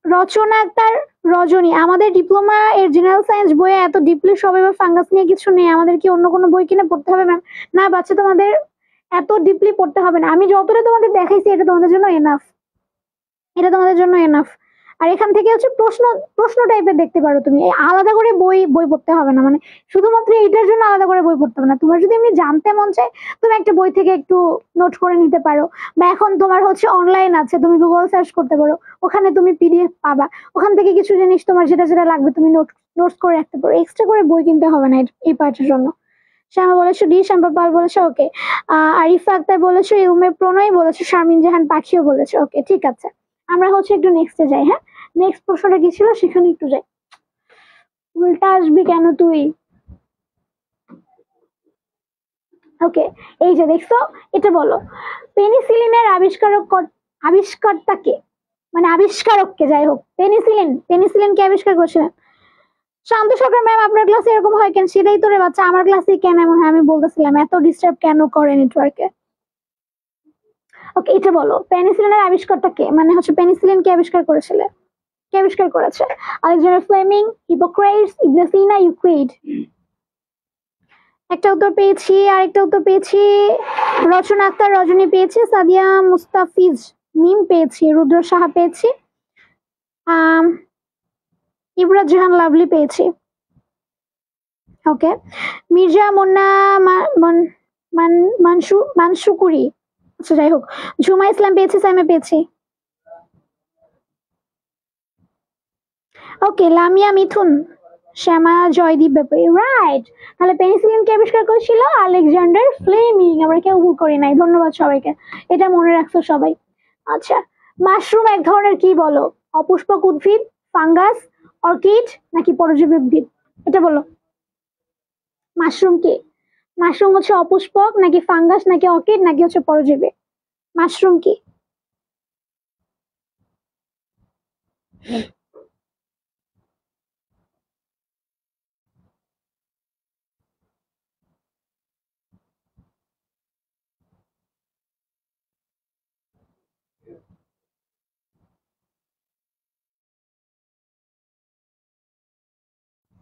রচনা আক্তার রজনী, আমাদের ডিপ্লোমা এর জেনারেল সায়েন্স বইয়ে এত ডিপলি সবাই বা ফাঙ্গাস নিয়ে কিছু নেই, আমাদের কি অন্য কোনো বই কিনে পড়তে হবে ম্যাম? না বাচ্চা, তোমাদের এত ডিপলি পড়তে হবে না, আমি যতটা তোমাদের দেখাইছি এটা তোমাদের জন্য এনাফ, এটা তোমাদের জন্য এনাফ। আর এখান থেকে হচ্ছে প্রশ্ন প্রশ্ন টাইপের দেখতে পারো তুমি, আলাদা করে বই বই পড়তে হবে না, মানে শুধুমাত্র এইটার জন্য আলাদা করে বই পড়তে হবে না। তোমার যদি এমনি জানতে মন চায় তুমি একটা বই থেকে একটু নোট করে নিতে পারো, বা এখন তোমার হচ্ছে অনলাইন আছে, তুমি গুগল সার্চ করতে পারো, ওখানে তুমি পিডিএফ পাবা, ওখান থেকে কিছু জিনিস তোমার যেটা যেটা লাগবে তুমি নোটস করে রাখতে পারো। এক্সট্রা করে বই কিনতে হবে না এই পার্টের জন্য। শ্যামা বলেছো ডি, শ্যাম্পা পাল বলেছো ওকে, আরিফা আক্তার বলেছো, ইউমে প্রণয় বলেছো, শারমিন জাহান পাখিও বলেছো। ওকে ঠিক আছে, আমরা হচ্ছে একটু নেক্সটে যাই। হ্যাঁ, নেক্সট প্রশ্নটা কি ছিল সেখানে একটু যাই। উল্টা আসবি কেন তুই? ওকে, এই যে দেখছো, এটা বলো, পেনিসিলিনের আবিষ্কারটাকে, মানে আবিষ্কারককে, যাই হোক, পেনিসিলিন কে আবিষ্কার করছিলেন? শান্ত সরকার ম্যাম, আপনার ক্লাসে এরকম হয় কেন? সেটাই তো রে বাচ্চা, আমার ক্লাসে কেন এমন হয় আমি বলতেছিলাম, এত ডিস্টার্ব কেন করে নেটওয়ার্কে। ওকে, এটা বলো, পেনিসিলিনের আবিষ্কারটা কে, মানে হচ্ছে পেনিসিলিন কে আবিষ্কার করেছিল? কে আবিষ্কার করেছে? আলেকজান্ডার ফ্লেমিং, হিপোক্রেটস, ইবনে সিনা, ইউক্লিড। একটা উত্তর পেয়েছি, আরেকটা উত্তর পেয়েছি, রচনা আক্তার রজনী পেয়েছি, সাদিয়া মুস্তাফিজ মিম পেয়েছি, রুদ্র সাহা পেয়েছি, ইবরাত জাহান লাভলি পেয়েছি। ওকে, মির্জা মুন্না মানসুকুরি, আচ্ছা যাই হোক, ঝুমা ইসলাম পেয়েছি, সাইমা পেয়েছি। Okay, Lamia Mithun, Shyama Joydeep Bepari, right. তাহলে পেনিসিলিন কে আবিষ্কার করেছিল? Alexander Fleming. আমরা কেউ ভুল করি নাই, ধন্যবাদ সবাইকে, এটা মনে রাখছো সবাই। আচ্ছা, মাশরুম এক ধরনের কি বলো? অপুষ্পক উদ্ভিদ, ফাঙ্গাস, অর্কিড, নাকি পরজীবী উদ্ভিদ? এটা বলো, মাশরুম কি? মাশরুম হচ্ছে অপুষ্পক, নাকি ফাঙ্গাস, নাকি অর্কিড, নাকি হচ্ছে পরজীবী? মাশরুম কি?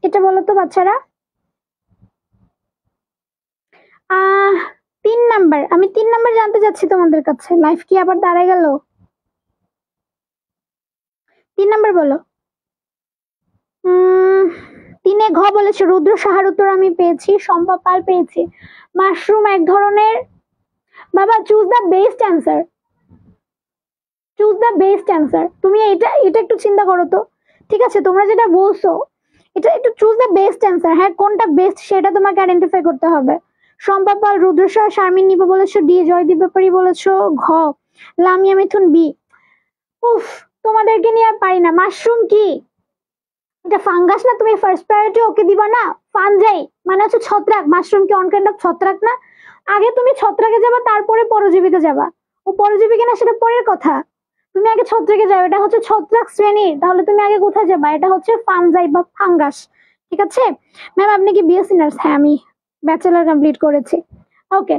এটা বলো তো বাচ্চারা। 3 নাম্বার, আমি 3 নাম্বার জানতে চাচ্ছি তোমাদের কাছে। লাইফ কি আবার দাঁড়ায় গেল? 3 নাম্বার বলো। 3-এ ঘ বলেছে, রুদ্র সাহার উত্তর আমি পেয়েছি, শম্পা পাল পেয়েছি। মাশরুম এক ধরনের, বাবা choose the best answer, choose the best answer. তুমি এটা এটা একটু চিন্তা করো তো, ঠিক আছে? তোমরা যেটা বলছো এটা একটু চুজ দ্য বেস্ট অ্যান্সার, হ্যাঁ কোনটা বেস্ট সেটা তোমাকে আইডেন্টিফাই করতে হবে। শম্পা পাল, রুদ্র সাহা, শারমিন নিপা বলেছো ডি, জয়দীপ ব্যাপারী বলেছো ঘ, লামিয়া মিথুন বি। উফ, তোমাদেরকে নিয়ে আর পারি না। মাশরুম কি? এটা ফাঙ্গাস না? তুমি ফার্স্ট প্রায়োরিটি ওকে দিবা না? ফানজাই মানে হচ্ছে ছত্রাক, মাশরুম কি অন কাইন্ড অফ ছত্রাক না? আগে তুমি ছত্রাকে যাবা, তারপরে পরজীবীতে যাবা। ও পরজীবী কিনা সেটা পরের কথা, তুমি আগে ছত্রাকে যাও, এটা হচ্ছে ছত্রাক শ্রেণীর, তাহলে তুমি আগে কোথায় যাবা? এটা হচ্ছে ফানজাই বা ফাঙ্গাস, ঠিক আছে? ম্যাম আপনি কি বিএসসি নার্স? হ্যাঁ, আমি ব্যাচেলর কমপ্লিট করেছি। ওকে,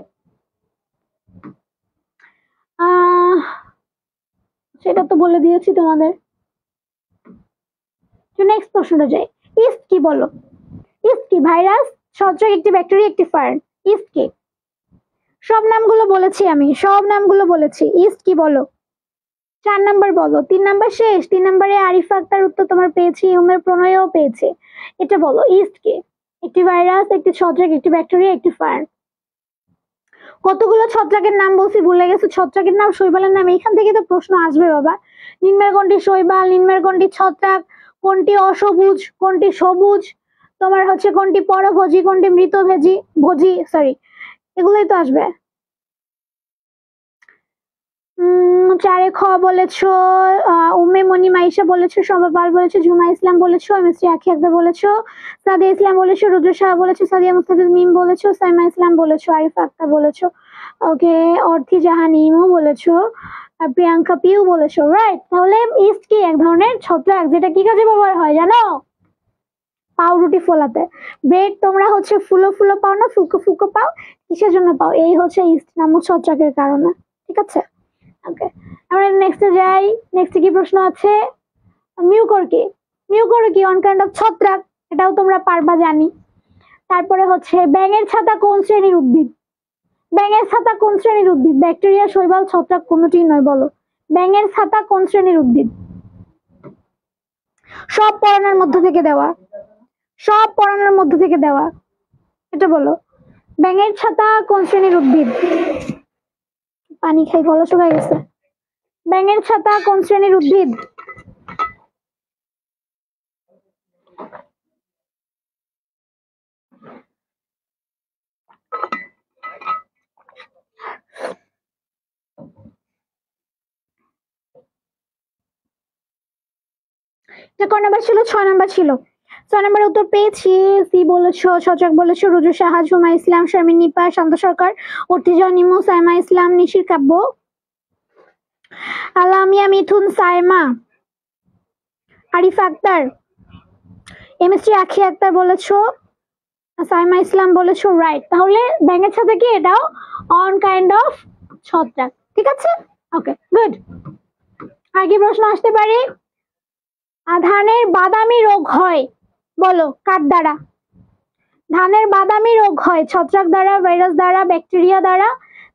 সেটা তো বলে দিয়েছি তোমাদের। নেক্সট প্রশ্নটা যাই, ইস্ট কি বলো? ইস্ট কি? ভাইরাস, ছত্রাক, একটি ব্যাকটেরিয়া, একটি ফার্ন। ইস্ট কি? সব নামগুলো বলেছি আমি, সব নামগুলো বলেছি। ইস্ট কি বলো? 4 নাম্বার বলো। 3 নাম্বার শেষ। 3 নাম্বারে আরিফা আক্তার উত্তর তোমার পেয়েছি, উমের প্রণয়ও পেয়েছে। এটা বলো, ইস্ট কি? একটি ভাইরাস, একটি ছত্রাক, একটি ব্যাকটেরিয়া, একটি ফার্ন। কতগুলো ছত্রাকের নাম বলছি ভুলে গেছো? ছত্রাকের নাম, শৈবালের নাম, এখান থেকে তো প্রশ্ন আসবে বাবা। নিম্নের কোনটি শৈবাল, নিম্নের কোনটি ছত্রাক, কোনটি অসবুজ, কোনটি সবুজ, তোমার হচ্ছে কোনটি পরভোজী, কোনটি মৃতভোজী, সরি, এগুলোই তো আসবে। 4-এ খ বলেছো, উম্মে মনি মাইশা বলেছো, শোভা পাল বলেছো, ঝুমা ইসলাম বলেছো, এমএসসি আখি আক্তার বলেছো, সাদিয়া ইসলাম বলেছো, রুদ্র শাহ বলেছো, সাদিয়া মুস্তাফিজ মিম বলেছো, সাইমা ইসলাম বলেছো, আরিফা আক্তার বলেছো, ওকে, অর্থি জাহান ইমো বলেছো, আর প্রিয়াঙ্কা পিউ বলেছো, রাইট। তাহলে ইস্ট কি? এক ধরনের ছত্রাক, যেটা কি কাজে ব্যবহার হয় জানো? পাউরুটি ফোলাতে। ব্রেড তোমরা হচ্ছে ফুলো ফুলো পাও না, ফুলকো ফুলকো পাও, কিসের জন্য পাও? এই হচ্ছে ইস্ট নামক ছত্রাকের কারণে, ঠিক আছে? ওকে, আমরা নেক্সটে যাই। নেক্সটে কি প্রশ্ন আছে? মিউকর কি? মিউকর কি? অন কাইন্ড অফ ছত্রাক, এটাও তোমরা পারবা জানি। তারপরে হচ্ছে ব্যাঙের ছাতা কোন শ্রেণীর উদ্ভিদ? ব্যাঙের ছাতা কোন শ্রেণীর উদ্ভিদ? ব্যাকটেরিয়া, শৈবাল, ছত্রাক, কোনটিই নয়, বলো। ব্যাঙের ছাতা কোন শ্রেণীর উদ্ভিদ? সব পড়ানোর মধ্য থেকে দেওয়া, সব পড়ানোর মধ্য থেকে দেওয়া, এটা বলো। ব্যাঙের ছাতা কোন শ্রেণীর উদ্ভিদ? পানি খাই, গলা শুকায় গেছে। ব্যাঙের ছাতা কোন শ্রেণীর উদ্ভিদ? এটা কয় নাম্বার ছিল? 6 নাম্বার ছিল। ছয় নম্বর উত্তর পেয়েছি। সি বলেছো, ছত্রাক বলেছো, রুজু সাহা, ঝুমা ইসলাম, শারমিন নিপা, শান্ত সরকার, অর্তিজা নিমু, সাইমা ইসলাম, নিশির কাব্য, আলামিয়া মিথুন, সাইমা, আরিফা আক্তার, এমএসটি আখি আক্তার বলেছো, সাইমা ইসলাম বলেছো রাইট। তাহলে ব্যাঙের সাথে কি এটাও অন কাইন্ড অফ ছত্রাক, ঠিক আছে? Okay good. আর কি প্রশ্ন আসতে পারে? ধানের বাদামি রোগ হয়, বলো কার দ্বারা? ধানের বাদামি রোগ হয় ছত্রাক দ্বারা, ভাইরাস দ্বারা, ব্যাকটেরিয়া দ্বারা,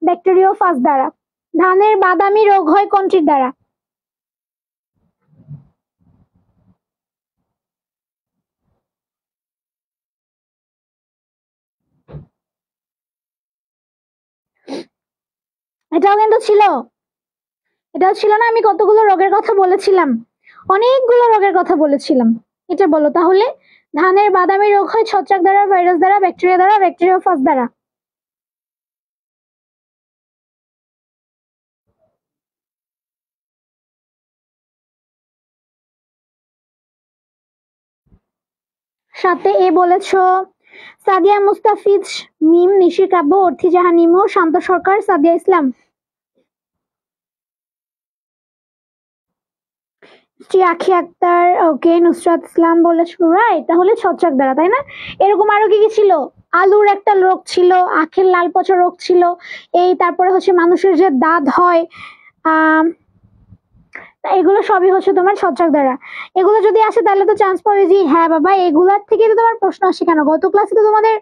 ব্যাকটেরিওফাজ দ্বারা। ধানের বাদামি রোগ হয় কোনটির দ্বারা? এটাও কিন্তু ছিল, এটাও ছিল না? আমি কতগুলো রোগের কথা বলেছিলাম, অনেকগুলো রোগের কথা বলেছিলাম। এটা বলো তাহলে, ধানের বাদামি রোগ হয় ছত্রাক দ্বারা, ভাইরাস দ্বারা, ব্যাকটেরিয়া দ্বারা, ব্যাকটেরিওফাজ দ্বারা। সাথে এ বলেছো সাদিয়া মুস্তাফিজ, মিম, নিশির কাব্য, অর্থি জাহান নিমো, শান্ত সরকার, সাদিয়া ইসলাম। শ্রী আখি আক্তার, ওকে, নুসরাত ইসলাম বলেছো রাইট। তাহলে ছত্রাক দ্বারা, তাই না? এরকম আরো কি কি ছিল? আলুর একটা রোগ ছিল, আখের লাল পচা রোগ ছিল, এই তারপরে হচ্ছে মানুষের যে দাঁত হয়, এগুলো সবই হচ্ছে তোমার ছত্রাক দ্বারা। এগুলো যদি আসে তাহলে তো চান্স পাবে যে হ্যাঁ বাবা এগুলার থেকে তো তোমার প্রশ্ন আসে। কেন, গত ক্লাসে তো তোমাদের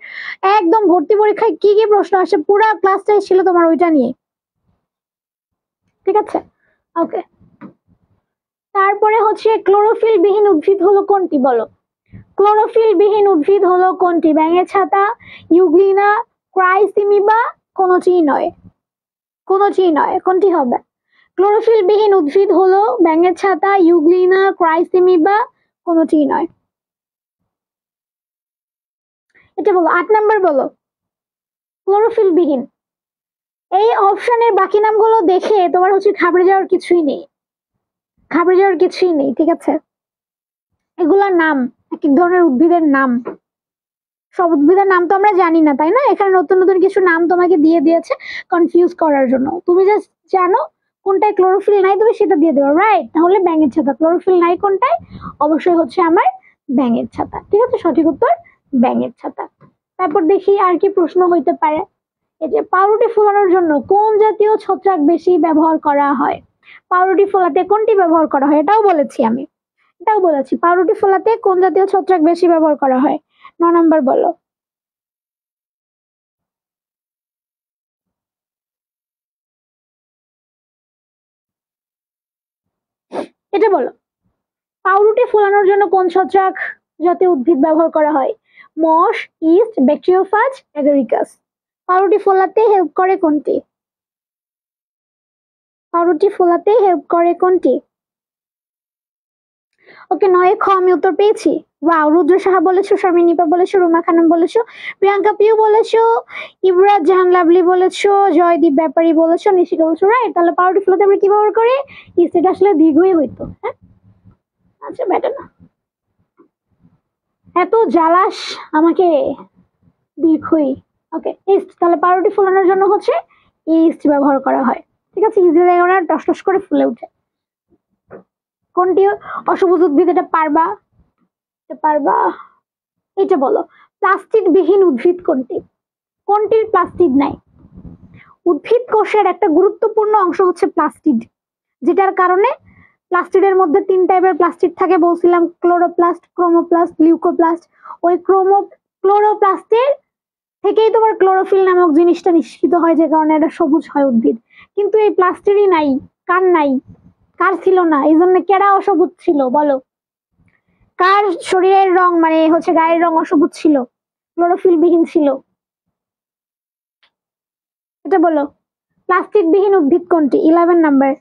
একদম ভর্তি পরীক্ষায় কি কি প্রশ্ন আসে পুরো ক্লাসটাই ছিল তোমার ওইটা নিয়ে, ঠিক আছে? ওকে, তারপরে হচ্ছে ক্লোরোফিল বিহীন উদ্ভিদ হলো কোনটি, বলো? ক্লোরোফিল বিহীন উদ্ভিদ হলো কোনটি? ব্যাঙের ছাতা, ইউগ্লিনা, ক্রাইসিমিবা, কোনোটিই নয়। কোনোটিই নয়, কোনটি হবে? ক্লোরোফিল বিহীন উদ্ভিদ হলো ব্যাঙের ছাতা, ইউগ্লিনা, ক্রাইসিমিবা, কোনোটিই নয়। এটা বলো, 8 নাম্বার বলো, ক্লোরোফিল বিহীন। এই অপশনের বাকি নামগুলো দেখে তোমার হচ্ছে ঘাবড়ে যাওয়ার কিছুই নেই, ঘাবড়ে যাওয়ার কিছুই নেই, ঠিক আছে? এগুলার নাম এক এক ধরনের উদ্ভিদের নাম, সব উদ্ভিদের নাম তো আমরা জানি না, তাই না? এখানে নতুন নতুন কিছু নাম তোমাকে দিয়ে দিয়েছে কনফিউজ করার জন্য। তুমি জাস্ট জানো কোনটায় ক্লোরোফিল নাই, তুমি সেটা দিয়ে দেবো, রাইট? তাহলে ব্যাঙের ছাতা, ক্লোরোফিল নাই কোনটায়? অবশ্যই হচ্ছে আমার ব্যাঙের ছাতা, ঠিক আছে? সঠিক উত্তর ব্যাঙের ছাতা। তারপর দেখি আর কি প্রশ্ন হইতে পারে। এই যে পাউরুটি ফোলানোর জন্য কোন জাতীয় ছত্রাক বেশি ব্যবহার করা হয়? পাউরুটি ফোলাতে কোনটি ব্যবহার করা হয় এটাও বলেছি আমি, এটাও বলেছি পাউরুটি ফোলাতে কোন জাতীয় ছত্রাক বেশি ব্যবহার করা হয়। 9 নাম্বার বলো। এটা বলো, পাউরুটি ফোলানোর জন্য কোন ছত্রাক জাতীয় উদ্ভিদ ব্যবহার করা হয়? মস, ইস্ট, ব্যাকটেরিওফাজ, এগারিকাস। পাউরুটি ফোলাতে হেল্প করে কোনটি? পাউরুটি ফোলাতে হেল্প করে কোনটি? ওকে, 9 খ আমি উত্তর পেয়েছি। ওয়াও, রুদ্র সাহা বলেছো, শারমিন নিপা বলেছো, রুমা খানম বলেছো, প্রিয়াঙ্কা পিউ বলেছো, ইবরাজ জাহান লাভলি বলেছো, জয়দীপ ব্যাপারী বলেছো, নিশিকা বলেছো রাইট। তাহলে পাউরুটি ফোলাতে আমরা কি ব্যবহার করি? ইস্ট। এটা আসলে দীর্ঘই হইতো, হ্যাঁ? আচ্ছা, বেটার না, এত জ্বালাস আমাকে, দীর্ঘই। ওকে, ইস্ট। তাহলে পাউরুটি ফোলানোর জন্য হচ্ছে ইস্ট ব্যবহার করা হয়, ঠিক আছে? ইস্ট দিলে ওরা টস টস করে ফুলে উঠে। কোনটি অসবুজ উদ্ভিদ? এটা পারবা, এটা পারবা। এটা বলো, প্লাস্টিক বিহীন উদ্ভিদ কোনটি? কোনটির প্লাস্টিক নাই? উদ্ভিদ কোষের একটা গুরুত্বপূর্ণ অংশ হচ্ছে প্লাস্টিড, যেটার কারণে প্লাস্টিডের মধ্যে 3 টাইপের প্লাস্টিড থাকে বলছিলাম, ক্লোরোপ্লাস্ট, ক্রোমোপ্লাস্ট, লিউকোপ্লাস্ট। ওই ক্লোরোপ্লাস্টের থেকেই তোমার ক্লোরোফিল নামক জিনিসটা নিষ্কৃত হয়, যে কারণে এটা সবুজ হয় উদ্ভিদ। কিন্তু এই প্লাস্টিডই নাই, কার নাই? কার ছিল না? এই জন্য কেডা অসবুজ ছিল, বলো? কার শরীরের রং মানে হচ্ছে গায়ের রং অসবুজ ছিল, ক্লোরোফিল বিহীন ছিল? এটা বলো, প্লাস্টিক বিহীন উদ্ভিদ কোনটি? 11 নাম্বার।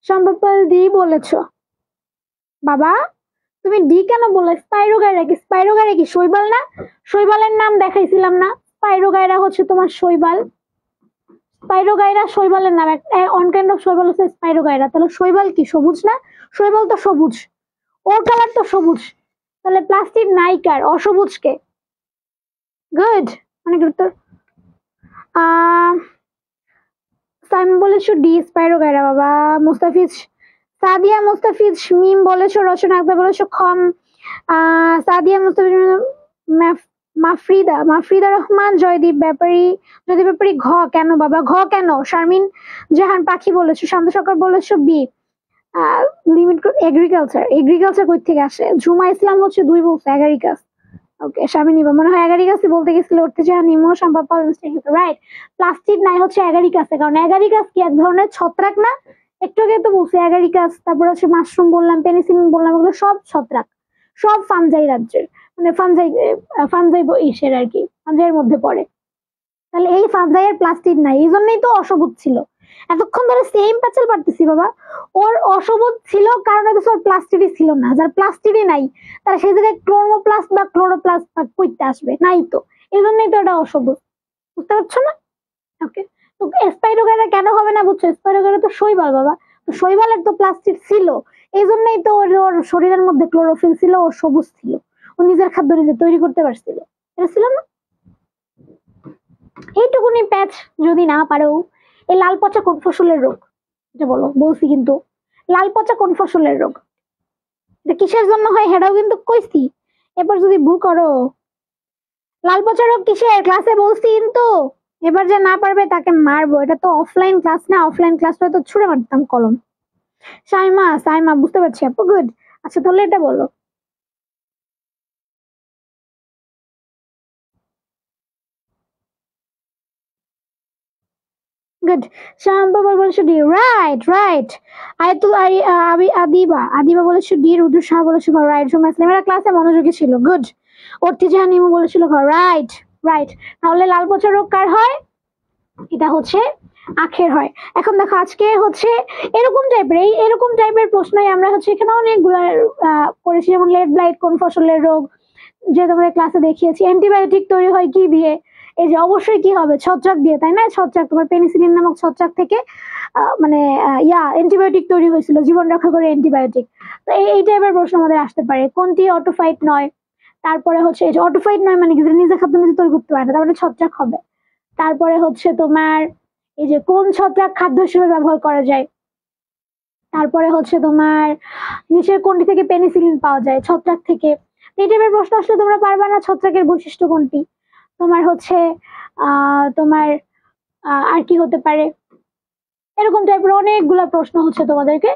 সম্ভবপাল ডি বলেছো। বাবা তুমি ডি কেন বললে? স্পাইরোগাইরা কি? স্পাইরোগাইরা কি শৈবাল না? শৈবালের নাম দেখাইছিলাম না? স্পাইরোগাইরা হচ্ছে তোমার শৈবাল, স্পাইরোগাইরা শৈবালের নাম, অন কাইন্ড অফ শৈবাল হচ্ছে স্পাইরোগাইরা। তাহলে শৈবাল কি সবুজ না? শৈবাল তো সবুজ, ওর কালার তো সবুজ, তাহলে প্লাস্টিড নাইকার, অসবুজকে। গুড, অনেক উত্তর। সাইম বলেছো ডি, স্পাইরোগাইরা বাবা। মুস্তাফিজ, সাদিয়া মুস্তাফিজ মিম বলেছো, রচনা আক্তার বলেছো খম। সাদিয়া মুস্তাফিজ, মাফরিদা রহমান, জয়দীপ ব্যাপারী ঘ কেন বাবা, ঘ কেন? শারমিন জাহান পাখি বলেছো, শান্ত সরকার বলেছো বি। লিমিট এগ্রিকালচার কই থেকে আসে? ঝুমা ইসলাম হচ্ছে 2 বলছে এগারিকাস। ওকে, শামিনীবা মনে হয় এগারিকাসই বলতে গেছিল, উঠতে চায় নিমো সম্ভব রাইট। প্লাস্টিড নাই হচ্ছে এগারিকাসে, কারণ এগারিকাস কি এক ধরনের ছত্রাক না? একটু আগে তো বলছি এগারিকাস, তারপর হচ্ছে মাশরুম বললাম, পেনিসিলিন বললাম, এগুলো সব ছত্রাক, সব ফানজাই রাজ্যের, মানে ফানজাই ইসের আর কি, ফানজাইয়ের মধ্যে পড়ে। তাহলে এই ফানজাইয়ের প্লাস্টিড নাই, এই জন্যই তো অসবুজ ছিল। এতক্ষণ ধরে সেম প্যাচেল পারতেছি বাবা। ওর অসবুজ ছিল কারণ ওর প্লাস্টিডই ছিল না, যার প্লাস্টিডই নাই তার সেই জায়গায় ক্লোরোপ্লাস্ট বা ক্লোরোপ্লাস্ট কইতে আসবে, নাই তো, এই জন্যই তো এটা অসবুজ। বুঝতে পারছো না? ওকে, তো স্পাইরোগাইরা কেন হবে না বুঝছো? স্পাইরোগাইরা তো শৈবাল বাবা, তো শৈবালের তো প্লাস্টিড ছিল, এই জন্যই তো ওর শরীরের মধ্যে ক্লোরোফিল ছিল, ওর সবুজ ছিল, ও নিজের খাদ্য নিজে তৈরি করতে পারছিল, এটা ছিল না? এইটুকুনি প্যাচ যদি না পারো, এই লাল পচা কোন ফসলের রোগ? এটা বলো, বলছি কিন্তু লাল পচা কোন ফসলের রোগ, এটা কিসের জন্য হয় সেটাও কিন্তু কইছি। এবার যদি ভুল করো, লাল পচা রোগ কিসের ক্লাসে বলছি কিন্তু, এবার যে না পারবে তাকে মারবো। এটা তো অফলাইন ক্লাস না, অফলাইন ক্লাস হলে তো ছুড়ে মারতাম কলম। সাইমা বুঝতে পারছি আপু, গুড। আচ্ছা তাহলে এটা বলো, গুড। শাম্পা বলেছো ডি, রাইট। আয়াতুল আদিবা বলেছো ডি, রুদ্র শাহ বলেছো রাইট। জুমা ইসলামেরা ক্লাসে মনোযোগী ছিল, গুড। অর্তিজাহান নিমু বলেছিল রাইট। তাহলে লাল পচা রোগ কার হয়? এটা হচ্ছে আখের হয়। এখন দেখো আজকে হচ্ছে এরকম টাইপের প্রশ্নই আমরা হচ্ছে এখানে অনেকগুলো করেছি, যেমন লেড ব্লাইট কোন ফসলের রোগ, যে তোমাদের ক্লাসে দেখিয়েছি। অ্যান্টিবায়োটিক তৈরি হয় কি দিয়ে? এই যে অবশ্যই কি হবে, ছত্রাক দিয়ে, তাই না? ছত্রাক, তোমার পেনিসিলিন নামক ছত্রাক থেকে মানে অ্যান্টিবায়োটিক তৈরি হয়েছিল, জীবন রক্ষা করে অ্যান্টিবায়োটিক। তো এই টাইপের প্রশ্ন আমাদের আসতে পারে। কোনটি অটোফাইট নয়? তারপরে হচ্ছে এই যে অটোফাইট নয় মানে কি, নিজে খাদ্য নিজে তৈরি করতে পারে না, তার মানে ছত্রাক হবে। তারপরে হচ্ছে তোমার এই যে কোন ছত্রাক খাদ্য হিসেবে ব্যবহার করা যায়। তারপরে হচ্ছে তোমার নিচের কোনটি থেকে পেনিসিলিন পাওয়া যায়? ছত্রাক থেকে। এই টাইপের প্রশ্ন আসলে তোমরা পারবা না, ছত্রাকের বৈশিষ্ট্য কোনটি। তোমার হচ্ছে তোমার আর কি হতে পারে, এরকম টাইপের অনেকগুলা প্রশ্ন হচ্ছে তোমাদেরকে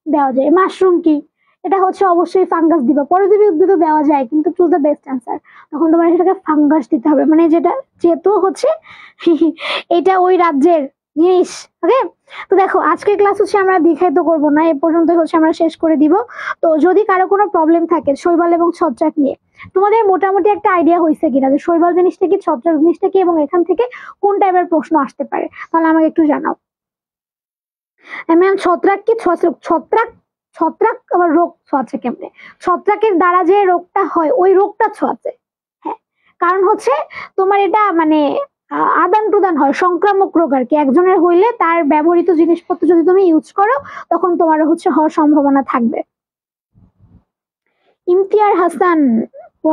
দেওয়া যায়। মাশরুম কি? এটা হচ্ছে অবশ্যই ফাঙ্গাস দিবা, পরজীবী উদ্ভিদও দেওয়া যায়, কিন্তু চুজ দ্য বেস্ট অ্যান্সার। তখন তোমার সেটাকে ফাঙ্গাস দিতে হবে, মানে যেটা যেহেতু হচ্ছে এটা ওই রাজ্যের জিনিস। ওকে, তো দেখো আজকের ক্লাস হচ্ছে আমরা দ্বিধায়িত করবো না, এ পর্যন্ত হচ্ছে আমরা শেষ করে দিব। তো যদি কারো কোনো প্রবলেম থাকে শৈবাল এবং ছত্রাক নিয়ে, তোমাদের মোটামুটি একটা আইডিয়া হয়েছে কিনা যে শৈবাল জিনিসটা কি, ছত্রাক জিনিসটা কি, এবং এখান থেকে কোন টাইপের প্রশ্ন আসতে পারে, তাহলে আমাকে একটু জানাও। ম্যাম ছত্রাক কি, ছত্রাক আবার রোগ ছোঁয়াচে কেমনে? ছত্রাকের দ্বারা যে রোগটা হয় ওই রোগটা ছোঁয়াচে, হ্যাঁ। কারণ হচ্ছে তোমার এটা মানে আদান প্রদান হয়, সংক্রামক রোগ আর কি। একজনের হইলে তার ব্যবহৃত জিনিসপত্র যদি তুমি ইউজ করো, তখন তোমার হচ্ছে হওয়ার সম্ভাবনা থাকবে। ইমতিয়ার হাসান,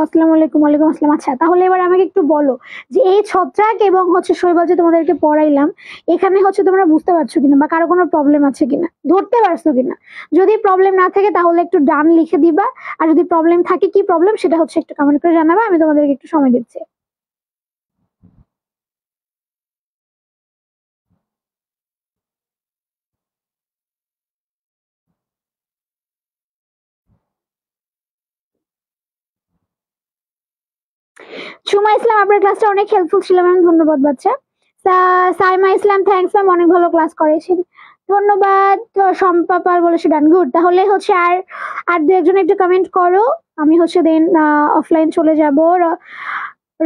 আসসালামু আলাইকুম। ওয়ালাইকুম আসসালাম। আচ্ছা তাহলে এবার আমাকে একটু বলো যে এই ছত্রাক এবং হচ্ছে শৈবাল যে তোমাদেরকে পড়াইলাম, এখানে হচ্ছে তোমরা বুঝতে পারছো কিনা বা কারো কোনো প্রবলেম আছে কিনা, ধরতে পারছো কিনা? যদি প্রবলেম না থাকে তাহলে একটু ডান লিখে দিবা, আর যদি প্রবলেম থাকে, কি প্রবলেম সেটা হচ্ছে একটু কমেন্ট করে জানাবা, আমি তোমাদেরকে একটু সময় দিচ্ছি। সুমা ইসলাম, আপনার ক্লাসটা অনেক হেল্পফুল ছিল ম্যাম, ধন্যবাদ বাচ্চা। সাইমা ইসলাম, থ্যাংকস ম্যাম, অনেক ভালো ক্লাস করেছেন, ধন্যবাদ। শম্পা পাল বলেছে ডান, গুড। তাহলে হচ্ছে আর দু একজন একটু কমেন্ট করো, আমি হচ্ছে দেন অফলাইন চলে যাব।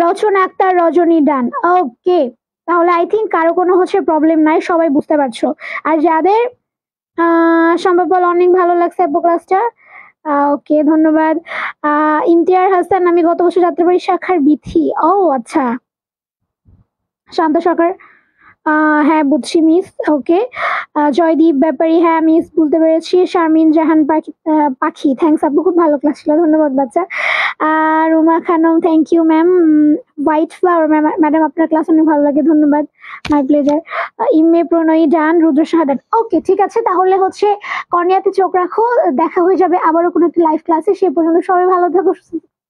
রচনা আক্তার, রজনী, ডান, ওকে। তাহলে আই থিঙ্ক কারো কোনো হচ্ছে প্রবলেম নাই, সবাই বুঝতে পারছো। আর যাদের শম্পা পাল অনেক ভালো লাগছে আপু ক্লাসটা, ওকে ধন্যবাদ। ইমতিয়ার হাসান, আমি গত বছর যাত্রাবাড়ি শাখার বিথি। ও আচ্ছা, শান্ত সরকার, হ্যাঁ বুঝছি মিস, ওকে। জয়দীপ ব্যাপারী, হ্যাঁ আমি বলতে পেরেছি। শারমিন জাহান পাখি, থ্যাংকস আপু, খুব ভালো ক্লাস ছিল, ধন্যবাদ বাচ্চা। Ruma Khanam, thank you ma'am. White flower madam, আপনার ক্লাস অনেক ভালো লাগে, ধন্যবাদ, মাই প্লেজার। ইমে প্রণয়ী ডান, রুদ্র শাহাদাত, ওকে ঠিক আছে, তাহলে হচ্ছে কর্নিয়াতে চোখ রাখো, দেখা হয়ে যাবে আবারও কোনো একটা লাইভ ক্লাসে। সে পর্যন্ত সবাই ভালো থাকো,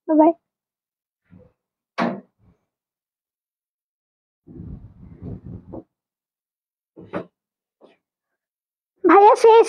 বাই। ভাইয়া শেষ।